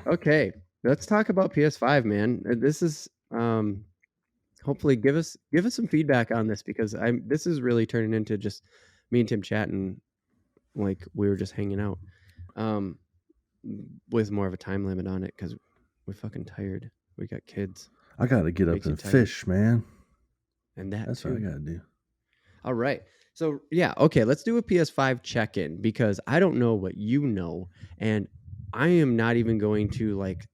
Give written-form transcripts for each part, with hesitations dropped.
Okay, let's talk about PS5, man. This is hopefully give us some feedback on this because this is really turning into just me and Tim chatting like we were just hanging out. Um, with more of a time limit on it because we're fucking tired. We got kids. I gotta get up Makes you and tired, fish, man. and that That's what I too. gotta do. All right. So yeah, okay. Let's do a PS5 check-in because I don't know what you know, and I am not even going to like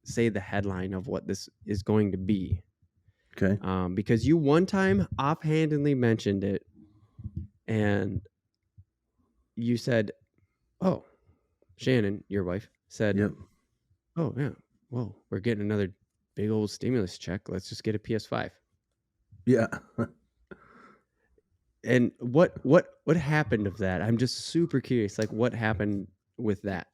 say the headline of what this is going to be. Okay. Because you one time offhandedly mentioned it, and you said, "Oh, Shannon, your wife said, Yep. oh yeah, well, we're getting another big old stimulus check. Let's just get a PS5." Yeah. And what happened of that? I'm just super curious. Like, what happened with that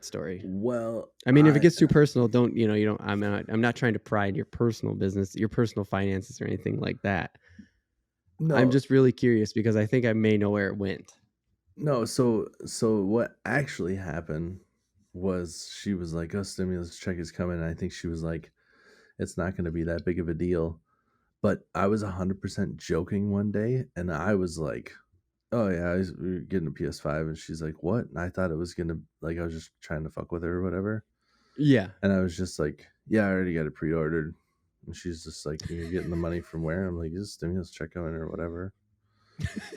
story? Well, I mean, if it gets too personal, don't you don't. I'm not trying to pry in your personal business, your personal finances, or anything like that. I'm no, just really curious because I think I may know where it went. no. So what actually happened was she was like, "Oh, stimulus check is coming." And I think she was like, "It's not going to be that big of a deal." But I was 100% joking one day, and I was like, "Oh yeah, we're getting a PS5," and she's like, "What?" And I thought it was gonna like I was just trying to fuck with her or whatever, Yeah. and I was just like, "Yeah, I already got it pre-ordered." And she's just like, "You're getting the money from where?" I'm like, "Is stimulus check coming or whatever?"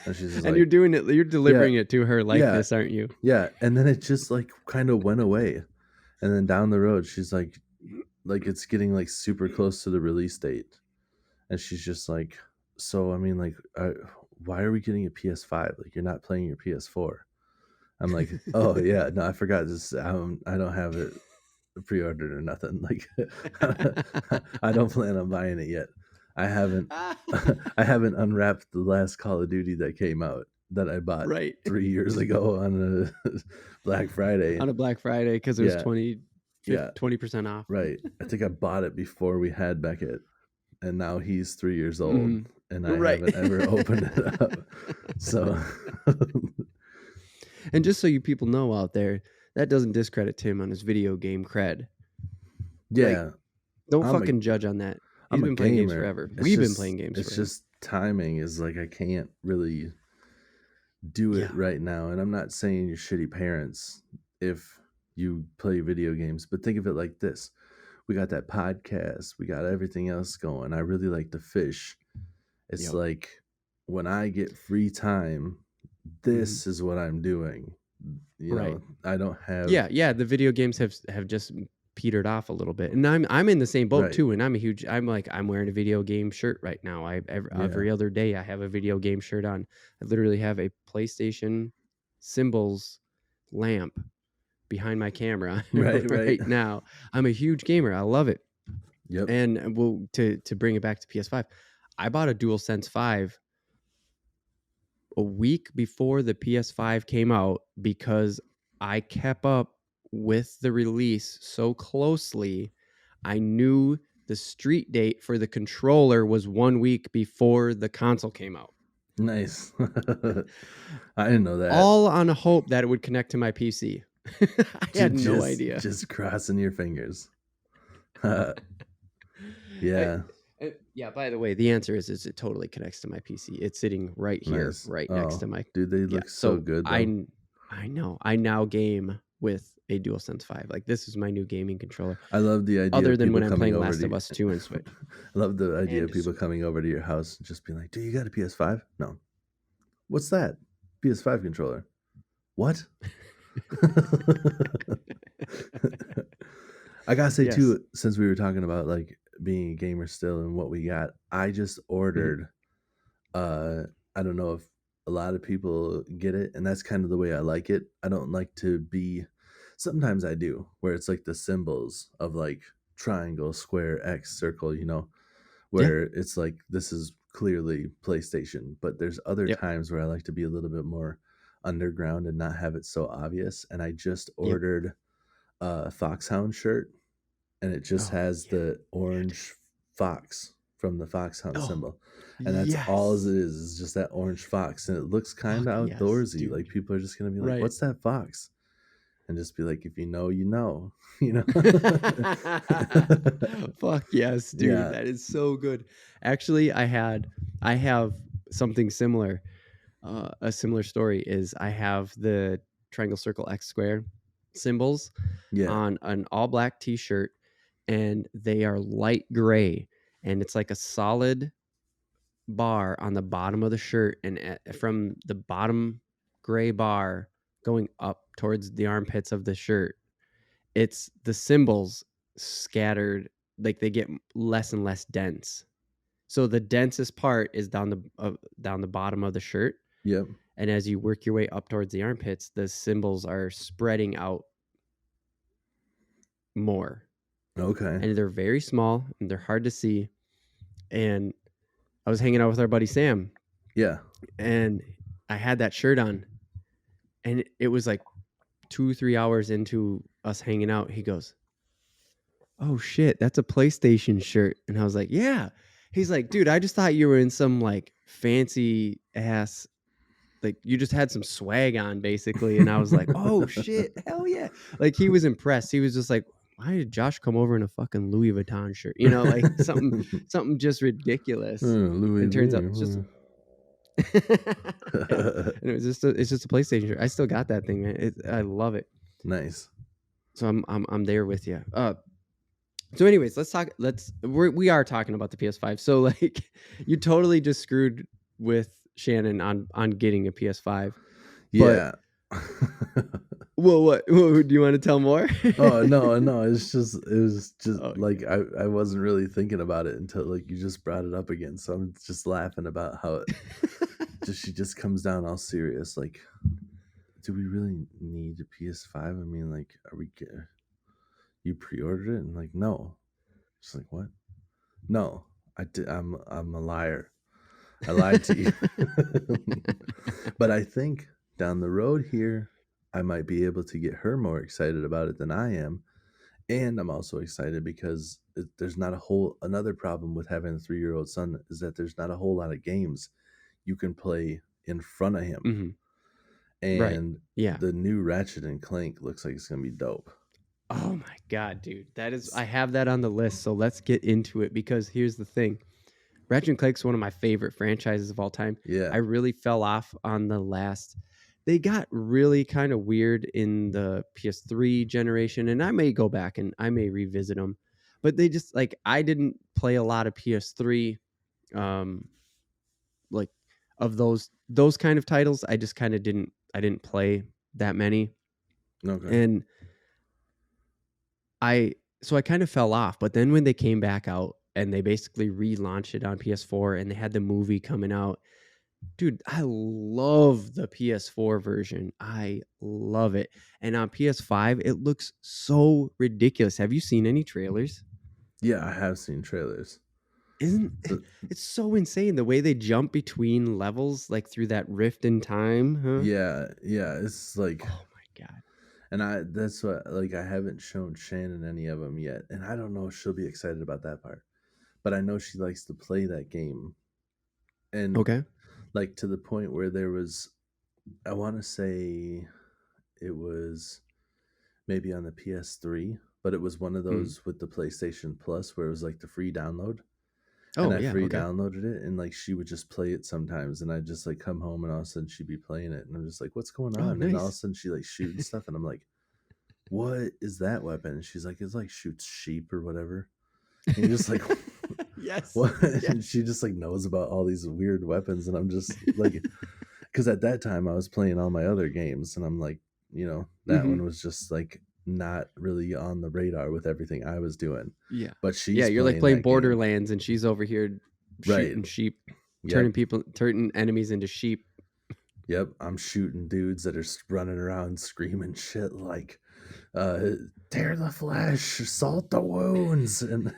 And she's just And you're like, doing it. You're "Yeah, delivering it to her like yeah, this, aren't you? yeah." And then it just like kind of went away, and then down the road, she's like it's getting like super close to the release date, and she's just like, "So I mean, like, why are we getting a PS5? Like, you're not playing your PS4." I'm like, "Oh yeah, no, I forgot this. I don't have it pre-ordered or nothing. Like, I don't plan on buying it yet. I haven't, I haven't unwrapped the last Call of Duty that came out that I bought Right. 3 years ago on a Black Friday. On a Black Friday because it was Yeah, 20, yeah, 20% off. right. I think I bought it before we had Beckett, and now he's 3 years old, Mhm. and I Right. haven't ever opened it up. So, And just so you people know out there, that doesn't discredit Tim on his video game cred. Like, yeah, don't I'm a fucking judge on that. He's I'm a been playing games gamer. forever. We've been playing games It's forever. just timing is like I can't really do it Yeah. right now. And I'm not saying you're shitty parents if you play video games, but think of it like this. We got that podcast, we got everything else going. I really like to fish. It's Yep. like when I get free time, Mhm. this is what I'm doing. You Right. know, I don't have Yeah, yeah, the video games have just petered off a little bit, and I'm in the same boat right. too, and I'm wearing a video game shirt right now. Yeah. Every other day I have a video game shirt on. I literally have a PlayStation symbols lamp behind my camera Right, right. right now. I'm a huge gamer. I love it. Yep. And well, to bring it back to PS5, I bought a DualSense 5 a week before the PS5 came out because I kept up with the release so closely. I knew the street date for the controller was 1 week before the console came out. Nice. I didn't know that. All on a hope that it would connect to my PC. I had no idea. Just crossing your fingers. I, Yeah, yeah, by the way, the answer is it totally connects to my PC. It's sitting right here, nice. right next to Oh, my dude, they yeah. look so So good though. I know. I now game with a DualSense 5. Like this is my new gaming controller. I love the idea Other of than people when I'm coming playing over Last to of you. Us 2 and Switch. I love the idea And of people Switch. coming over to your house and just being like, "Do you got a PS5?" No. What's that? PS5 controller. What? I gotta say Yes. too, since we were talking about like being a gamer still and what we got, I just Mhm. ordered I don't know if a lot of people get it, and that's kind of the way I like it. I don't like to be sometimes I do, where it's like the symbols of like triangle, square, X, circle, Yeah. where it's like this is clearly PlayStation, but there's other Yep. times where I like to be a little bit more underground and not have it so obvious. And I just Yep. ordered a Foxhound shirt, and it just Oh, has yeah. the Yeah, dude. orange fox from the Foxhound Oh, symbol. And that's all it yes. is just that orange fox. And it looks kind Fuck of yes, outdoorsy. Like dude. people are just going to be like, Right. what's that fox? and just be like, if you know, you know, you know. Fuck yes, dude. Yeah, That is so good. Actually, I have something similar. A similar story is I have the triangle, circle, X, square symbols yeah, on an all black t-shirt, and they are light gray, and it's like a solid bar on the bottom of the shirt, and from the bottom gray bar going up towards the armpits of the shirt, it's the symbols scattered, like they get less and less dense. So the densest part is down the bottom of the shirt, yep, and as you work your way up towards the armpits, the symbols are spreading out more, okay, and they're very small and they're hard to see. And I was hanging out with our buddy Sam, yeah, and I had that shirt on, and it was like 2-3 hours into us hanging out. He goes, "Oh shit, that's a PlayStation shirt," and I was like, "Yeah." He's like, "Dude, I just thought you were in some like fancy ass, like you just had some swag on basically." And I was like, "Oh shit, hell yeah." Like he was impressed. He was just like, "Why did Josh come over in a fucking Louis Vuitton shirt?" You know, like something just ridiculous. Louis And it turns out it's just V. yeah. And it's just a PlayStation shirt. I still got that thing, man. I love it. Nice. So I'm there with you. So anyways, we are talking about the PS5. So like you totally just screwed with Shannon on getting a PS5. But Yeah. well, what do you want to tell more? Oh no, no, it was just Oh, like I wasn't really thinking about it until like you just brought it up again. So I'm just laughing about how it she just comes down all serious. Like, do we really need a PS5? I mean, like, you pre-ordered it? And like, no. She's like, what? No, I did. I'm a liar. I lied to you. But I think down the road here, I might be able to get her more excited about it than I am. And I'm also excited because there's not a whole another problem with having a 3-year-old son is that there's not a whole lot of games you can play in front of him. hmm Right. And Yeah. the new Ratchet and Clank looks like it's gonna be dope. Oh my god, dude. I have that on the list. So let's get into it, because here's the thing. Ratchet and Clank's one of my favorite franchises of all time. Yeah. I really fell off on the last. They got really kind of weird in the PS3 generation, and I may go back and I may revisit them. But they just like I didn't play a lot of PS3, um, like of those kind of titles. I just kind of didn't play that many, Okay. and I kind of fell off. But then when they came back out and they basically relaunched it on PS4 and they had the movie coming out, dude, I love the PS4 version. I love it. And on PS5, it looks so ridiculous. Have you seen any trailers? Yeah, I have seen trailers. Isn't The, it's so insane the way they jump between levels, like through that rift in time, huh? yeah, yeah, it's like, Oh my god. and that's what like I haven't shown Shannon any of them yet, and I don't know if she'll be excited about that part. But I know she likes to play that game, and Okay. like to the point where there was, I want to say, it was maybe on the PS3, but it was one of Mm. those with the PlayStation Plus where it was like the free download. And Oh I yeah, free okay. downloaded it, and like she would just play it sometimes, and I'd just like come home, and all of a sudden she'd be playing it, and I'm just like, "What's going Oh, on?" And all of a nice. sudden she like shooting stuff, and I'm like, "What is that weapon?" And she's like, "It's like shoots sheep or whatever." And you're just like, Yes. "What?" And Yes. she just like knows about all these weird weapons, and I'm just like, because at that time I was playing all my other games, and I'm like, that hmm one was just like not really on the radar with everything I was doing, Yeah. but Yeah, she's you're like playing playing that game, Borderlands and she's over here right? shooting sheep, Yep. turning enemies into sheep. Yep, I'm shooting dudes that are running around screaming shit like, "Tear the flesh, salt the wounds," and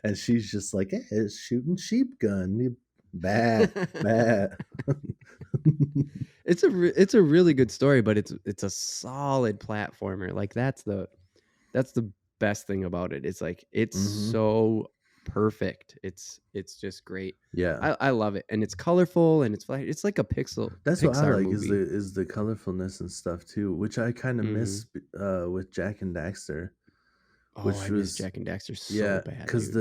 and she's just like, "Hey, it's shooting sheep gun, bah, bah." It's a really good story, but it's a solid platformer. Like that's the best thing about it. It's like it's Hmm. so perfect. It's just great. Yeah. I love it, and it's colorful, and it's like a That's what I Pixar like, movie. is the colorfulness and stuff too, which I kinda Hmm. miss with Jack and Daxter, Oh, I which miss was Jack and Daxter so yeah, bad, because dude.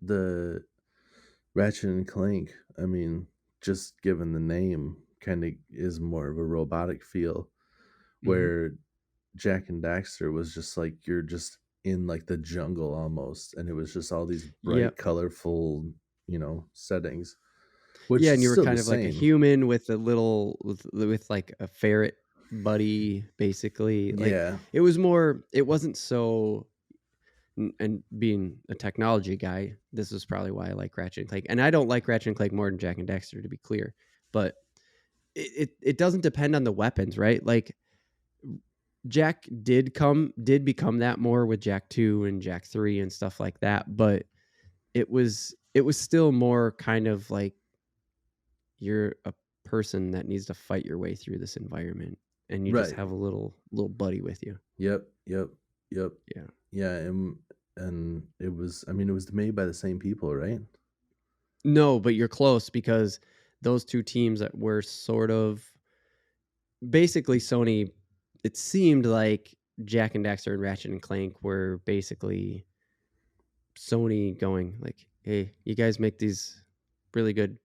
the Ratchet and Clank, I mean, just given the name, kinda is more of a robotic feel, Hmm. where Jack and Daxter was just like you're just in, like, the jungle almost, and it was just all these Yeah, bright, colorful, settings, which yeah, and is you were still the kind of like a same. human with a little with like a ferret buddy, basically. Like Yeah. it was more. It wasn't so. And being a technology guy, this is probably why I like Ratchet and Clank. And I don't like Ratchet and Clank more than Jack and Dexter, to be clear. But it doesn't depend on the weapons, right? Like Jack did become that more with Jack 2 and Jack 3 and stuff like that, but it was still more kind of like you're a person that needs to fight your way through this environment and you just Right. have a little buddy with you. Yep, yep, yep. Yeah. Yeah, and it was, I mean, it was made by the same people, right? No, but you're close because those two teams that were sort of basically Sony, it seemed like Jack and Daxter and Ratchet and Clank were basically Sony going like, "Hey, you guys make these really good.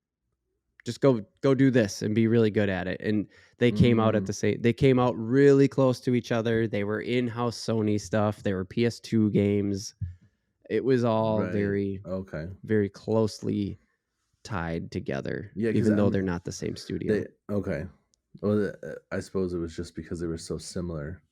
Just go do this and be really good at it." And they came out at Mm, the same. They came out really close to each other. They were in-house Sony stuff. They were PS2 games. It was all right. very Okay. very closely tied together, Yeah, because even I though they're mean, not the same studio. they okay. Well, I suppose it was just because they were so similar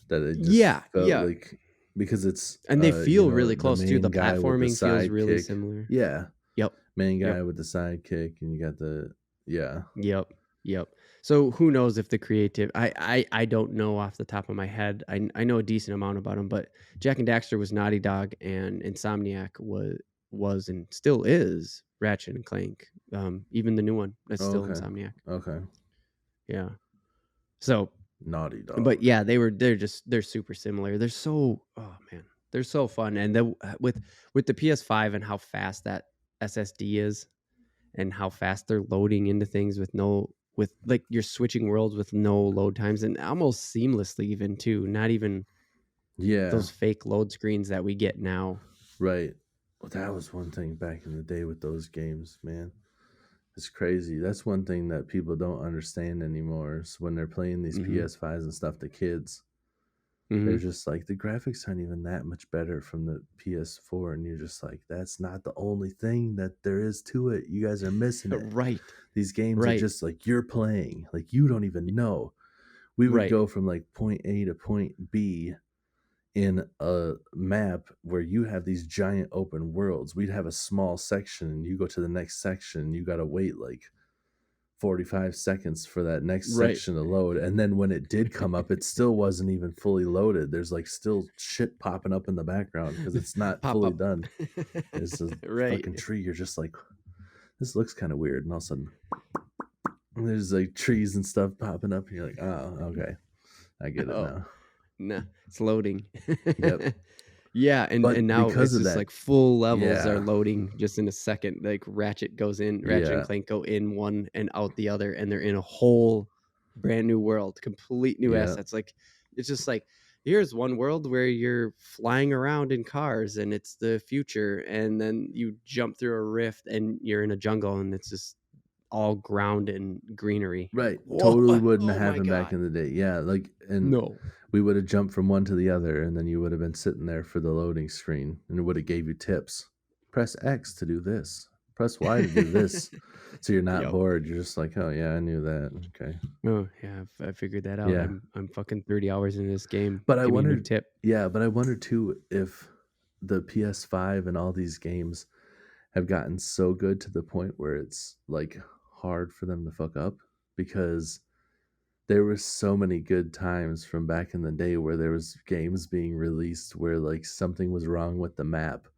that it just Yeah, felt yeah. like, because it's And they feel really the close too. main The guy with the platforming feels really sidekick. similar. Yeah, Yep. main Yep. guy with the sidekick, and you got the yeah. Yep. Yep. So who knows if the creative I don't know off the top of my head. I know a decent amount about them, but Jack and Daxter was Naughty Dog and Insomniac was and still is Ratchet and Clank. Even the new one, that's Oh, still okay, Insomniac. okay. Yeah. So, Naughty but Dog. yeah, they're super similar. They're so oh man, they're so fun. And with the PS5 and how fast that SSD is, and how fast they're loading into things with like you're switching worlds with no load times and almost seamlessly even too. Not even Yeah, those fake load screens that we get now. right. Well, that was one thing back in the day with those games, man. It's crazy. That's one thing that people don't understand anymore. Is when they're playing these Hmm. PS5s and stuff, the kids, they're Hmm. just like, the graphics aren't even that much better from the PS4. And you're just like, that's not the only thing that there is to it. You guys are missing it. Right. These games are Right. just like you're playing, like you don't even know. We would Right. go from like point A to point B in a map where you have these giant open worlds. We'd have a small section and you go to the next section, you got to wait like 45 seconds for that next Right. section to load. And then when it did come up, it still wasn't even fully loaded. There's like still shit popping up in the background because it's not Pop fully up. done. There's a Right. fucking tree. You're just like, this looks kind of weird. And all of a sudden, there's like trees and stuff popping up. And you're like, oh, okay. I get it Oh, now. nah, it's loading. Yep. Yeah, and But now because it's of just that, like full levels are yeah, loading just in a second. Like Ratchet and yeah, Clank go in one and out the other, and they're in a whole brand new world, complete new yeah, assets. Like it's just like here's one world where you're flying around in cars and it's the future, and then you jump through a rift and you're in a jungle and it's just all ground and greenery. Like right. whoa, Totally wouldn't oh my happen back god, in the day. Yeah, like, and no, we would have jumped from one to the other, and then you would have been sitting there for the loading screen, and it would have gave you tips. Press X to do this. Press Y to do this. So you're not yep. bored. You're just like, oh yeah, I knew that. Okay, Oh yeah, I figured that out. yeah. I'm fucking 30 hours into this game. But I Give me a new wondered, tip. yeah, but I wondered too if the PS5 and all these games have gotten so good to the point where it's like hard for them to fuck up, because there were so many good times from back in the day where there was games being released where like something was wrong with the map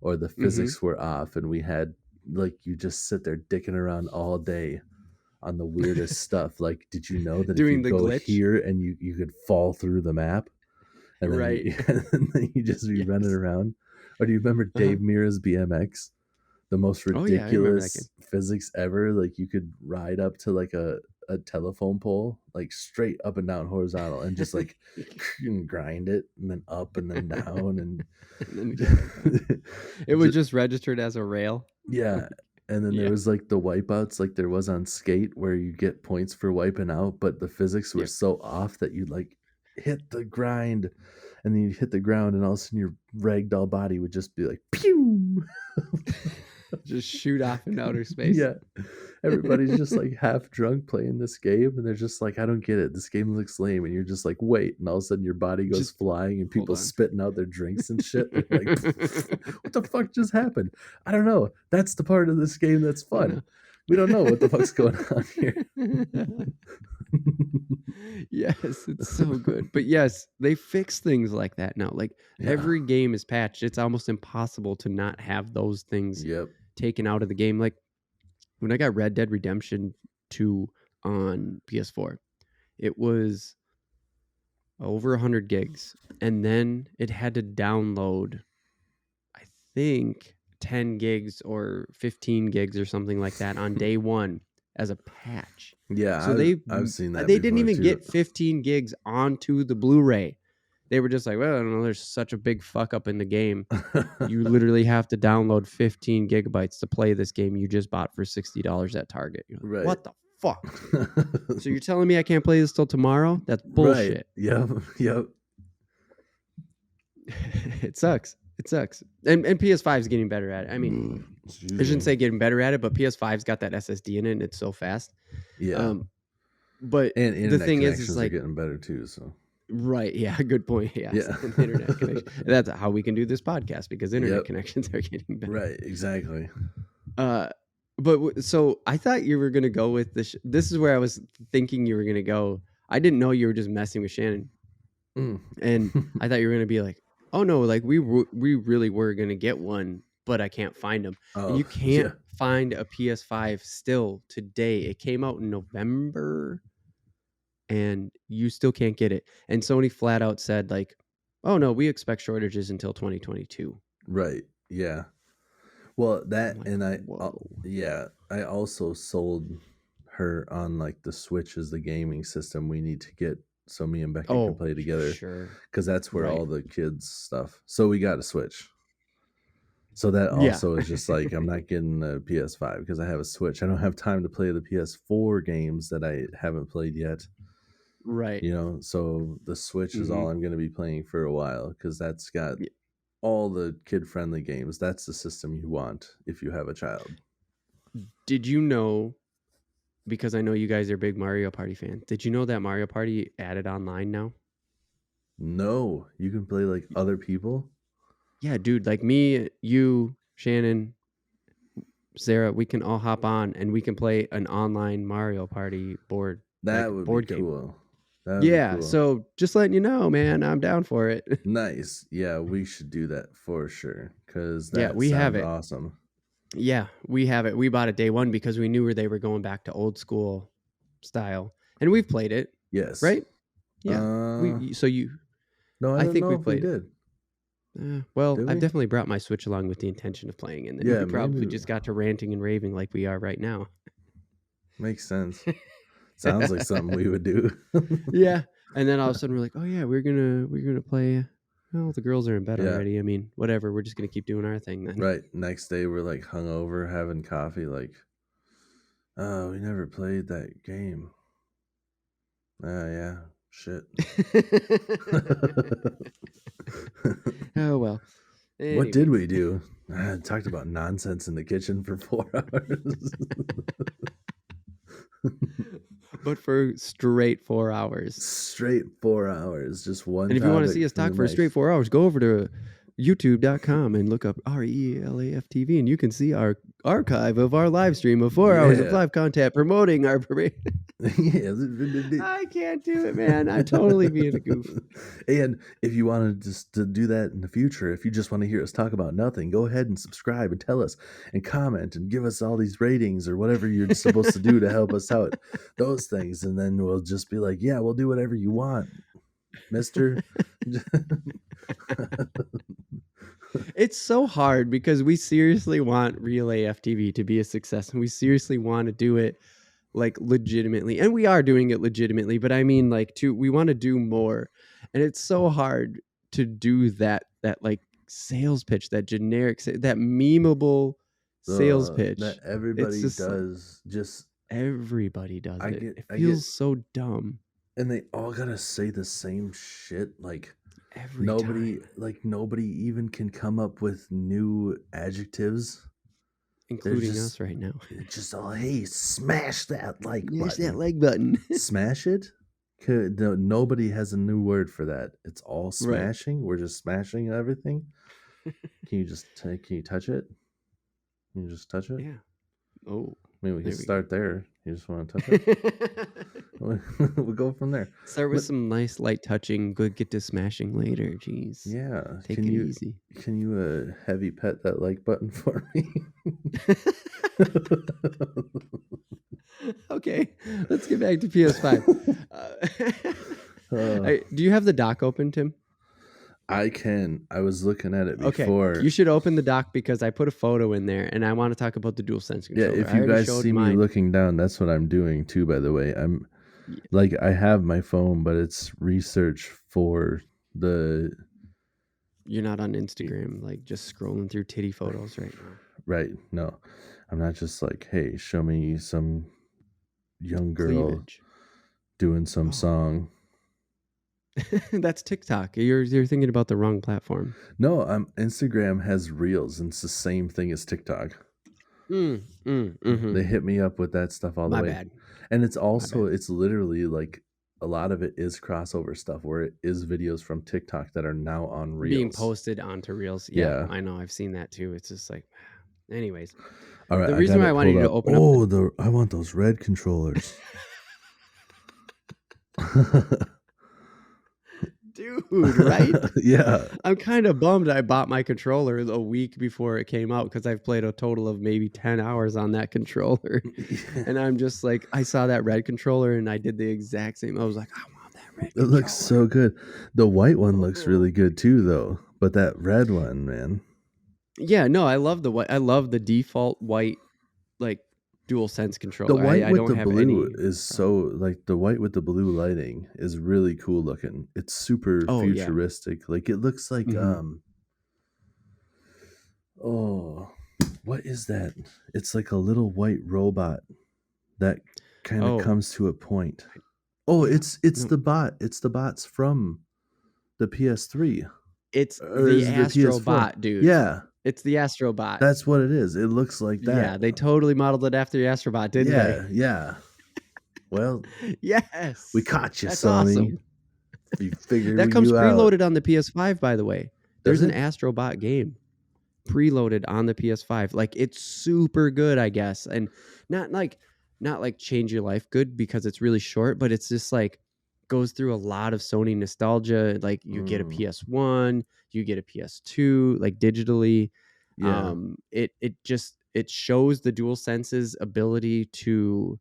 or the Hmm. physics were off, and we had, like, you just sit there dicking around all day on the weirdest stuff. Like, did you know that if you Doing the go glitch, here and you could fall through the map, and then right? you and then you just be running Yes. around? Or do you remember Dave Mirra's BMX? The most Oh yeah, I remember that game. ridiculous physics ever. Like you could ride up to like a telephone pole, like straight up and down horizontal, and just like grind it, and then up and then down, and And then get back on. It was just registered as a rail. yeah. And then there was like the wipeouts, like there was on skate, where you get points for wiping out, but the physics were Yep. so off that you'd like hit the grind, and then you'd hit the ground, and all of a sudden your ragdoll body would just be like pew. Just shoot off in outer space. Yeah. Everybody's just like half drunk playing this game, and they're just like, I don't get it. This game looks lame. And you're just like, wait. And all of a sudden your body goes Just flying and people hold on. spitting out their drinks and shit. They're like, what the fuck just happened? I don't know. That's the part of this game that's fun. We don't know what the fuck's going on here. Yes, it's so good. But yes, they fix things like that now. Like every game is patched. It's almost impossible to not have those things taken out of the game. Like when I got Red Dead Redemption 2 on PS4, it was over 100 gigs. And then it had to download, I think, 10 gigs or 15 gigs or something like that on day one as a patch. Yeah, so I've seen that. They didn't even get 15 gigs onto the Blu-ray. They were just like, well, I don't know, there's such a big fuck up in the game. You literally have to download 15 gigabytes to play this game you just bought for $60 at Target. You're like, what the fuck? So you're telling me I can't play this till tomorrow? That's bullshit. Right. Yep. It sucks. And PS5 is getting better at it. I mean, I shouldn't say getting better at it, but PS5's got that SSD in it and it's so fast. Yeah. But and the thing is like getting better too. So right, yeah, good point. Yeah. Internet connection. That's how we can do this podcast because internet connections are getting better. Right, exactly. But so I thought you were gonna go with this. This is where I was thinking you were gonna go. I didn't know you were just messing with Shannon, and I thought you were gonna be like, oh no, like we really were gonna get one, but I can't find them. And you can't find a PS5 still today. It came out in November, and you still can't get it. And Sony flat out said like, oh no, we expect shortages until 2022. Right. Yeah. Well, that like, and I also sold her on like the Switch as the gaming system we need to get so me and Becky can play together. Sure. Because that's where all the kids stuff. So we got a Switch. So that also is just like, I'm not getting a PS5 because I have a Switch. I don't have time to play the PS4 games that I haven't played yet. Right. You know, so the Switch is all I'm going to be playing for a while because that's got all the kid-friendly games. That's the system you want if you have a child. Did you know, because I know you guys are big Mario Party fans, did you know that Mario Party added online now? No, you can play like other people? Yeah, dude, like me, you, Shannon, Sarah, we can all hop on and we can play an online Mario Party board. That would be game. Cool. Yeah, so just letting you know, man, I'm down for it. Nice. Yeah, we should do that for sure because we have it. Awesome. Yeah, we have it. We bought it day one because we knew they were going back to old school style, and we've played it. Yes. Right? Yeah. No, I think we played it. Well, I've definitely brought my Switch along with the intention of playing, and then we probably just got to ranting and raving like we are right now. Makes sense. Sounds like something we would do. Yeah, and then all of a sudden we're like, oh yeah, we're gonna play. Well, the girls are in bed already. I mean, whatever. We're just gonna keep doing our thing then. Right. Next day we're like hungover, having coffee. Like, oh, we never played that game. Yeah. Shit. Oh well. Anyway. What did we do? I talked about nonsense in the kitchen for 4 hours. But for straight 4 hours. Straight 4 hours. Just one. And if you want to see us talk for a straight 4 hours, go over to youtube.com and look up RELAF TV, and you can see our archive of our live stream of 4 hours of live content promoting our parade. I can't do it, man. I'm totally being a goof. And if you wanted just to do that in the future, if you just want to hear us talk about nothing, go ahead and subscribe and tell us and comment and give us all these ratings or whatever you're supposed to do to help us out. Those things. And then we'll just be like, yeah, we'll do whatever you want, mister. It's so hard because we seriously want Real AF TV to be a success, and we seriously want to do it like legitimately, and we are doing it legitimately. But I mean, like, we want to do more, and it's so hard to do that like sales pitch, that generic, that memeable sales That pitch. It's everybody just like does. Just everybody does it. It I get, feels so dumb and they all gotta say the same shit. Like every time, nobody even can come up with new adjectives. They're including us right now. just all, hey, smash that like Smash that button, like button. smash it. No, nobody has a new word for that. It's all Right. smashing. We're just smashing everything. Can you touch it? Can you just touch it? Yeah. Oh, I mean, we can there we go. start there. You just want to touch it? We'll go from there. Start with But some nice light touching. Good, get to smashing later. Jeez, yeah, take it easy. can you heavy pet that like button for me? Okay, let's get back to PS5. Uh, Do you have the dock open, Tim? I can. I was looking at it Okay, before. you should open the dock because I put a photo in there, and I want to talk about the DualSense Yeah, controller. if I you already guys showed see me mine. looking down, that's what I'm doing too. By the way, I'm Yeah. like I have my phone, but it's research for the You're not on Instagram, like just scrolling through titty photos right now. right. No, I'm not just like, hey, show me some young girl Cleavage. doing some Oh, song. that's TikTok. You're thinking about the wrong platform. No, Instagram has Reels, and it's the same thing as TikTok. They hit me up with that stuff all the My way, bad. and it's My bad. it's literally like a lot of it is crossover stuff where it is videos from TikTok that are now on Being Reels. posted onto Reels. Yeah, Yeah. I know. I've seen that too. It's just like, anyways, All right, the I reason got why I it wanted pulled you to up. open up Oh, I want those red controllers. dude, right? Yeah. I'm kind of bummed I bought my controller a week before it came out because I've played a total of maybe 10 hours on that controller. And I'm just like, I saw that red controller and I did the exact same. I was like, I want that red It looks so controller. good. The white one looks Oh. really good too, though. But that red one, man. Yeah, no, I love the white. I love the default white, like DualSense The controller. white I with don't the have blue any is problem. so like the white with the blue lighting is really cool looking. It's super Oh, yeah. futuristic. Like it looks like Mm-hmm. oh, what is that? It's like a little white robot that kind of Oh, comes to a point. Oh, yeah. it's No, the bot. It's the bots from the PS3 it's or the is it the Astro PS4? Bot, dude. Yeah, It's the Astro Bot. that's what it is. It looks like that. Yeah, they totally modeled it after the Astro Bot, didn't they? Yeah, yeah. Well, we Yes. caught you, That's Sony. awesome. We figured That comes you out. preloaded on the PS5, by the way. Does There's an it? Astro Bot game preloaded on the PS5. Like it's super good, I guess. And not like not like change your life good because it's really short, but it's just like goes through a lot of Sony nostalgia. Like you get a Mm, PS1, you get a PS2, like digitally. yeah, It shows the dual senses ability to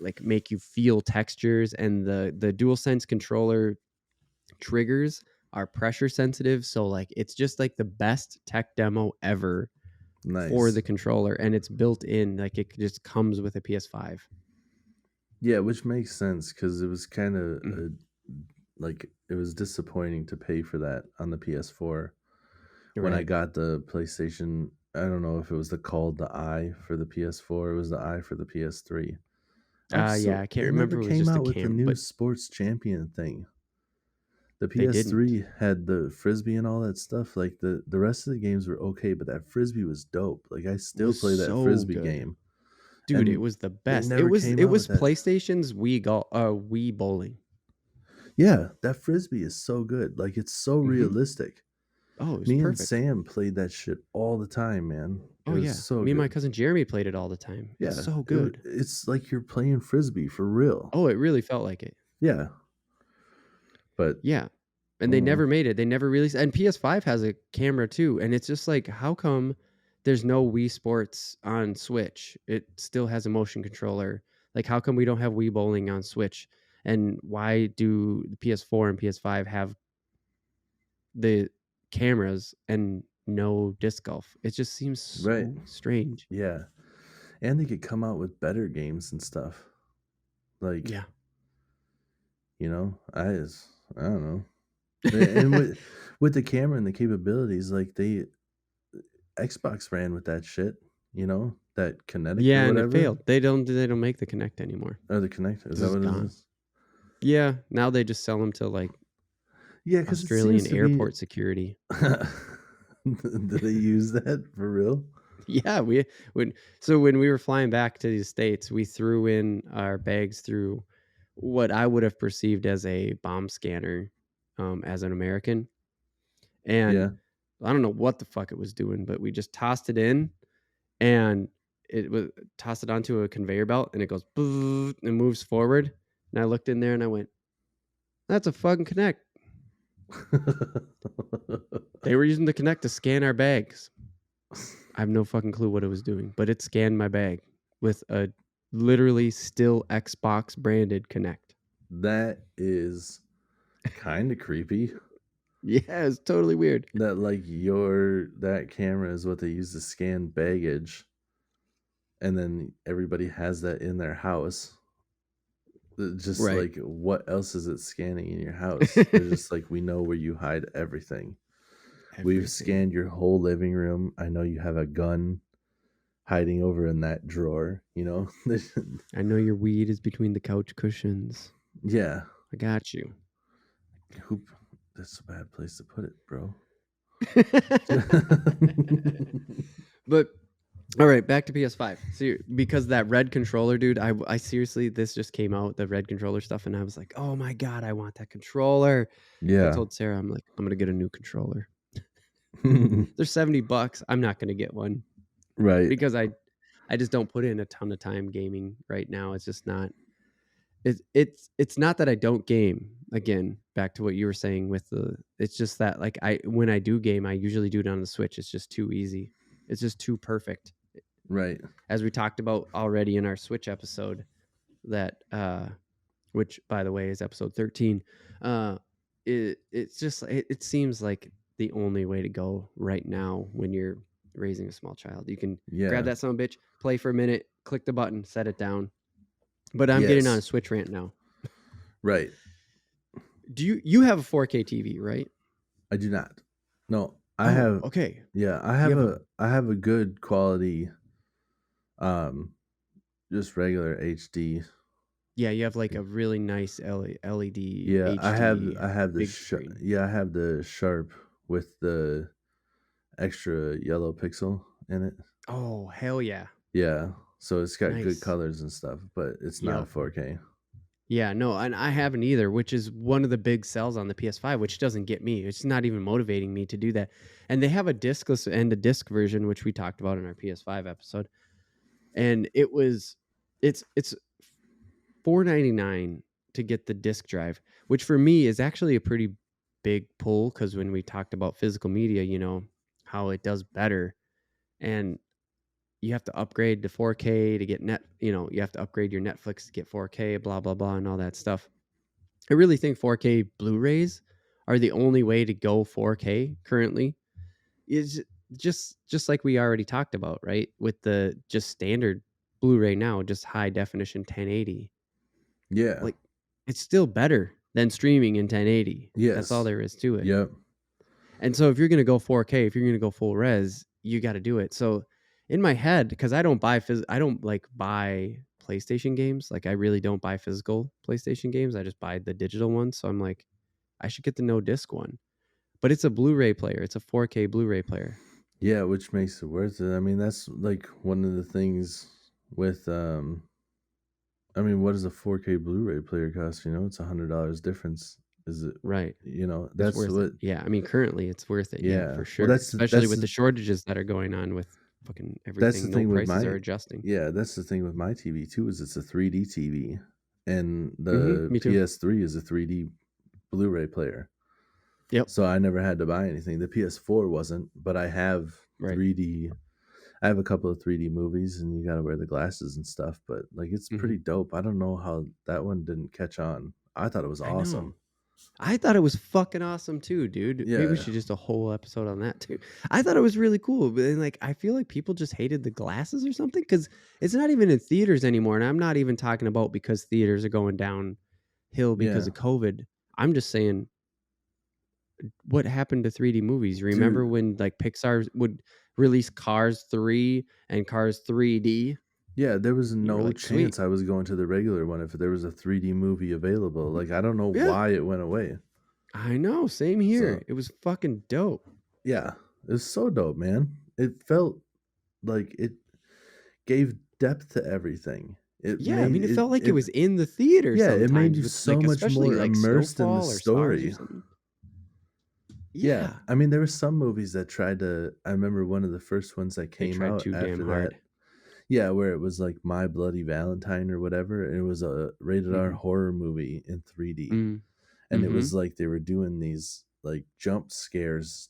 like make you feel textures, and the dual sense controller triggers are pressure sensitive, so like it's just like the best tech demo ever for nice. the controller, and it's built in, like it just comes with a PS5. Yeah, which makes sense because it was kind of Mhm. like it was disappointing to pay for that on the PS4 when I Right. got the PlayStation. I don't know if it was called the I for the PS4. It was the I for the PS3. Yeah, I can't They never remember. It was came just a out with the cam, new but sports champion thing. The they didn't. PS3 had the frisbee and all that stuff. Like the rest of the games were okay, but that frisbee was dope. Like I It still was play that so frisbee good, game, dude. It and was the they best. It never was came it out was with that. PlayStation's Wii bowling. Yeah, that frisbee is so good. Like it's so Hmm. realistic. Oh, it was Me and perfect. Sam played that shit all the time, man. It Oh was yeah, so me and my good. cousin Jeremy played it all the time. It's Yeah, so good. it's like you're playing frisbee for real. Oh, it really felt like it. Yeah, but Yeah. And they mm, never made it. They never released. And PS5 has a camera too. And it's just like, how come there's no Wii Sports on Switch? It still has a motion controller. Like, how come we don't have Wii Bowling on Switch? And why do the PS4 and PS5 have the cameras and no disc golf. It just seems Right. so strange. Yeah. And they could come out with better games and stuff. Like, Yeah. I don't know. And with the camera and the capabilities, like they Xbox ran with that shit, that Kinetic or Yeah, and it whatever, failed. They don't make the Connect anymore or the Kinect. Is because that it's what it gone. is? Yeah, now they just sell them to like Yeah, because it Australian seems to be. airport security. Do they use that for real? Yeah, when we were flying back to the States, we threw in our bags through what I would have perceived as a bomb scanner, as an American. And Yeah. I don't know what the fuck it was doing, but we just tossed it in and it was tossed it onto a conveyor belt and it goes and moves forward. And I looked in there and I went, that's a fucking Connect. They were using the Connect to scan our bags. I have no fucking clue what it was doing, but it scanned my bag with a literally still Xbox branded Connect. That is kind of creepy. Yeah, it's totally weird. That like that camera is what they use to scan baggage, and then everybody has that in their house. Just Right. like, what else is it scanning in your house? They're just like, we know where you hide everything. We've Everything. scanned your whole living room. I know you have a gun hiding over in that drawer. I know your weed is between the couch cushions. Yeah. I got you. Who? That's a bad place to put it, bro. But all right, back to PS5. So because that red controller, dude, I seriously, this just came out, the red controller stuff, and I was like, oh my god, I want that controller. I Yeah. told Sarah, I'm like, I'm gonna get a new controller. They're $70. I'm not gonna get one Right. because I just don't put in a ton of time gaming right now. It's just not. It's not that I don't game. Again, back to what you were saying with the. It's just that like when I do game, I usually do it on the Switch. It's just too easy. It's just too perfect. Right. As we talked about already in our Switch episode, that which by the way is episode 13. It's just it seems like the only way to go right now when you're raising a small child. You can grab Yeah. that son of a bitch, play for a minute, click the button, set it down. But I'm getting on a Yes. Switch rant now. Right. Do you have a 4K TV, right? I do not. No, I Oh, have. okay. Yeah, You have a I have a good quality, um, just regular HD. yeah, you have like a really nice LED Yeah, HD I have big screen. yeah, I have the Sharp with the extra yellow pixel in it. Oh, hell yeah. Yeah, so it's got good Nice. colors and stuff, but it's not a Yep. 4K. Yeah, no, and I haven't either, which is one of the big sells on the PS5, which doesn't get me. It's not even motivating me to do that. And they have a discless and a disc version, which we talked about in our PS5 episode. And it's $4.99 to get the disc drive, which for me is actually a pretty big pull because when we talked about physical media, how it does better. And you have to upgrade to 4K to get you have to upgrade your Netflix to get 4K, blah, blah, blah, and all that stuff. I really think 4K Blu-rays are the only way to go 4K currently. Is just like we already talked about, right? With the just standard Blu-ray now, just high definition 1080. Yeah. Like it's still better than streaming in 1080. That's all Yes. there is to it. Yep. And so if you're going to go 4K, if you're going to go full res, you got to do it. So in my head, because I don't like buy PlayStation games. Like I really don't buy physical PlayStation games. I just buy the digital ones. So I'm like, I should get the no disc one. But it's a Blu-ray player. It's a 4K Blu-ray player. Yeah, which makes it worth it. I mean, that's like one of the things with I mean, what does a 4K Blu-ray player cost? It's $100 difference. Is it? Right. It's That's worth it. what. Yeah. I mean, currently it's worth it. Yeah, Yeah. for Well, sure. Especially that's with the the shortages that are going on with fucking that's the everything. No thing with prices my are adjusting. yeah. That's the thing with my TV too. Is it's a 3D TV, and the Me too. PS3 is a 3D Blu-ray player. Yep. So I never had to buy anything. The PS4 wasn't, but I have Right. 3D. I have a couple of 3D movies, and you got to wear the glasses and stuff. But like, it's Mm-hmm. pretty dope. I don't know how that one didn't catch on. I thought it was I know. awesome. I thought it was fucking awesome too, dude. Maybe we Yeah. should just a whole episode on that too. I thought it was really cool, but then, like, I feel like people just hated the glasses or something because it's not even in theaters anymore. And I'm not even talking about because theaters are going downhill because Yeah. of COVID. I'm just saying, what happened to 3D movies? Remember Dude. when like Pixar would release Cars 3 and Cars 3D? Yeah, there was You were no like, sweet. chance I was going to the regular one if there was a 3D movie available. Like, I don't know Yeah. why it went away. I know. Same here. So, It was fucking dope. yeah, it was so dope, man. It felt like it gave depth to everything. It Yeah, I mean, made it felt like it was in the theater. yeah, it made Sometimes you with, so like, much especially more like immersed in the Snowfall or Stars or story. something. Yeah. Yeah, I mean, there were some movies that tried to. I remember one of the first ones that they came tried out too damn after hard. that. Yeah, where it was like My Bloody Valentine or whatever. And it was a rated R horror movie in 3D. And it was like they were doing these like jump scares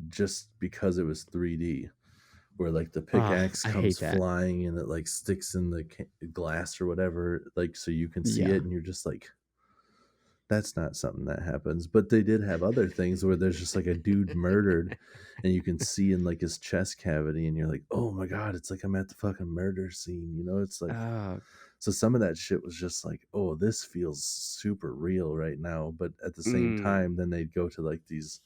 just because it was 3D, where like the pickaxe I hate comes that. flying and it like sticks in the glass or whatever, like so you can see Yeah. it and you're just like, that's not something that happens. But they did have other things where there's just like a dude murdered and you can see in like his chest cavity and you're like, oh my God, it's like I'm at the fucking murder scene. You know, it's like, so some of that shit was just like, oh, this feels super real right now. But at the same time, then they'd go to like these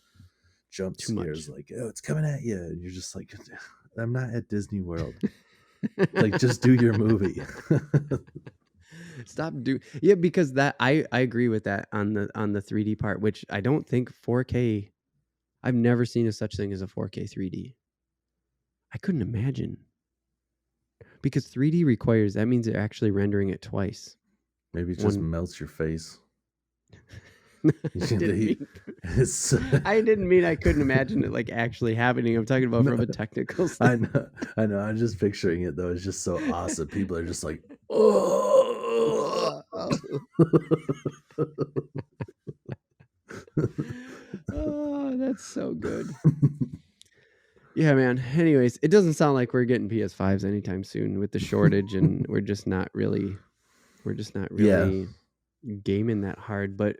jump Too scares, much. like, oh, it's coming at you. And you're just like, I'm not at Disney World. Like, just do your movie. Stop yeah, because that I agree with that on the 3D part, which I don't think 4K. I've never seen a such thing as a 4K 3D. I couldn't imagine. Because 3D requires, that means they're actually rendering it twice. Maybe it just melts your face. I didn't mean I couldn't imagine it like actually happening. I'm talking about from a technical side. I know. I'm just picturing it though. It's just so awesome. People are just like, oh. Oh, that's so good. Yeah, man. Anyways, it doesn't sound like we're getting PS5s anytime soon with the shortage, and we're just not really gaming that hard, but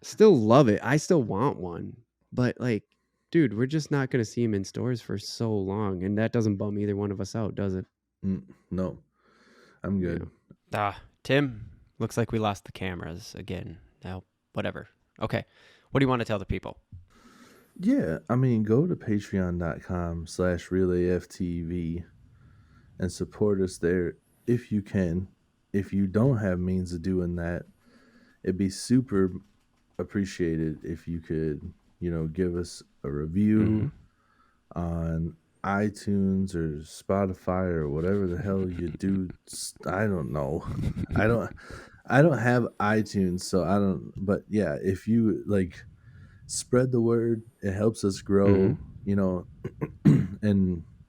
still love it. I still want one, but like, dude, we're just not going to see them in stores for so long, and that doesn't bum either one of us out, does it? No, I'm good. Tim, looks like we lost the cameras again. Now, whatever. Okay. What do you want to tell the people? Yeah, I mean, go to patreon.com/reelaftv and support us there if you can. If you don't have means of doing that, it'd be super appreciated if you could, give us a review on iTunes or Spotify or whatever the hell you do. I don't know. I don't have iTunes, so I don't. But yeah, if you like, spread the word. It helps us grow. And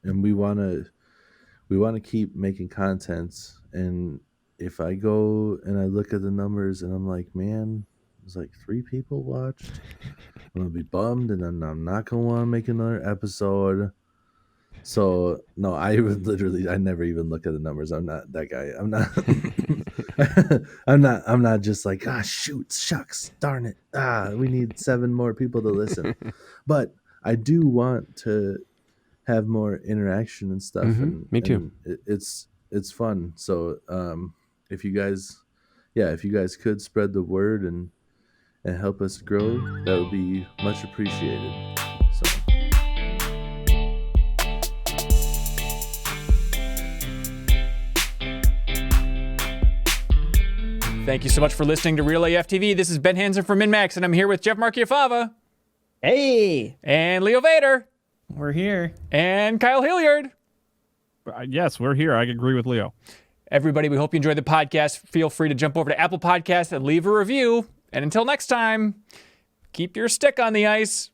we want to keep making contents. And if I go and I look at the numbers and I'm like, man, there's like 3 people watched, I'm gonna be bummed, and then I'm not gonna want to make another episode. So no, I never even look at the numbers. I'm not that guy. I'm not. I'm not just like, shoot, shucks, darn it. We need 7 more people to listen. But I do want to have more interaction and stuff. Me too. And it's fun. So if you guys could spread the word and help us grow, that would be much appreciated. So. Thank you so much for listening to Real AF TV. This is Ben Hansen from MinMax, and I'm here with Jeff Marchiafava. Hey! And Leo Vader. We're here. And Kyle Hilliard. Yes, we're here. I agree with Leo. Everybody, we hope you enjoyed the podcast. Feel free to jump over to Apple Podcasts and leave a review. And until next time, keep your stick on the ice.